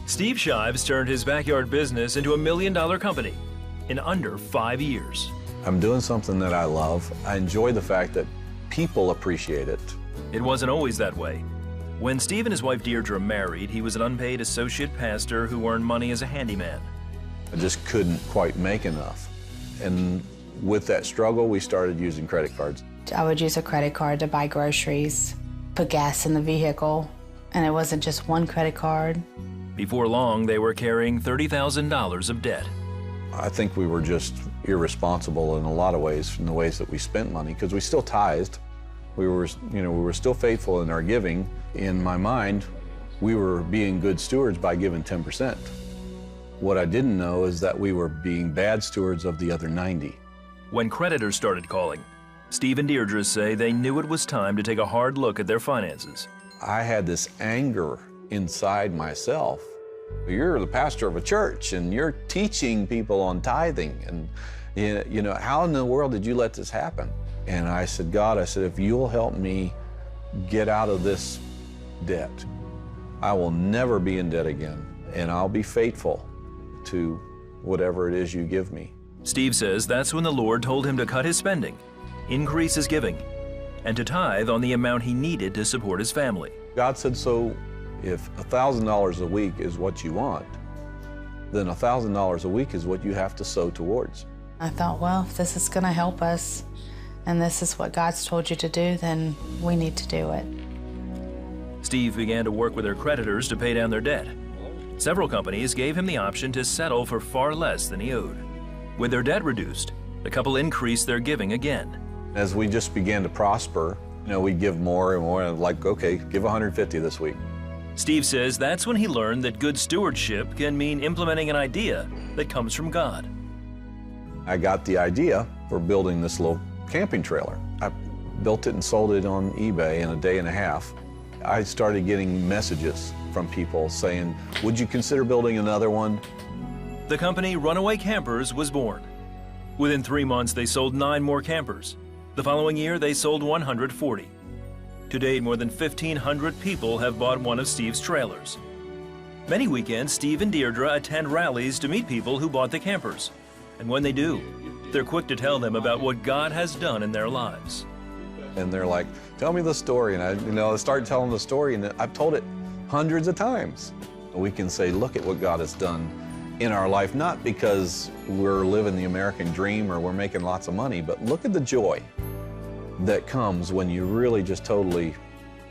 Steve Shives turned his backyard business into $1 million company in under 5 years. I'm doing something that I love. I enjoy the fact that people appreciate it. It wasn't always that way. When Steve and his wife Deirdre married, he was an unpaid associate pastor who earned money as a handyman. I just couldn't quite make enough. And with that struggle, we started using credit cards. I would use a credit card to buy groceries, put gas in the vehicle, and it wasn't just one credit card. Before long, they were carrying $30,000 of debt. I think we were just irresponsible in a lot of ways, in the ways that we spent money, because we still tithed. We were still faithful in our giving. In my mind, we were being good stewards by giving 10%. What I didn't know is that we were being bad stewards of the other 90. When creditors started calling, Steve and Deirdre say they knew it was time to take a hard look at their finances. I had this anger inside myself. You're the pastor of a church and you're teaching people on tithing, and you know, how in the world did you let this happen? And I said, God, I said, if you'll help me get out of this debt, I will never be in debt again, and I'll be faithful to whatever it is you give me. Steve says that's when the Lord told him to cut his spending, increase his giving, and to tithe on the amount he needed to support his family. God said, so if $1,000 a week is what you want, then $1,000 a week is what you have to sow towards. I thought, well, if this is going to help us and this is what God's told you to do, then we need to do it. Steve began to work with their creditors to pay down their debt. Several companies gave him the option to settle for far less than he owed. With their debt reduced, the couple increased their giving again. As we just began to prosper, you know, we'd give more and more, like, okay, give 150 this week. Steve says that's when he learned that good stewardship can mean implementing an idea that comes from God. I got the idea for building this little camping trailer. I built it and sold it on eBay in a day and a half. I started getting messages from people saying, would you consider building another one? The company Runaway Campers was born. Within 3 months, they sold 9 more campers. The following year, they sold 140. To date, more than 1,500 people have bought one of Steve's trailers. Many weekends, Steve and Deirdre attend rallies to meet people who bought the campers. And when they do, they're quick to tell them about what God has done in their lives. And they're like, tell me the story. And I start telling the story, and I've told it hundreds of times. We can say, look at what God has done in our life, not because we're living the American dream or we're making lots of money, but look at the joy that comes when you really just totally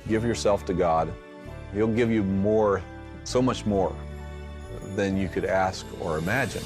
give yourself to God. He'll give you more, so much more than you could ask or imagine.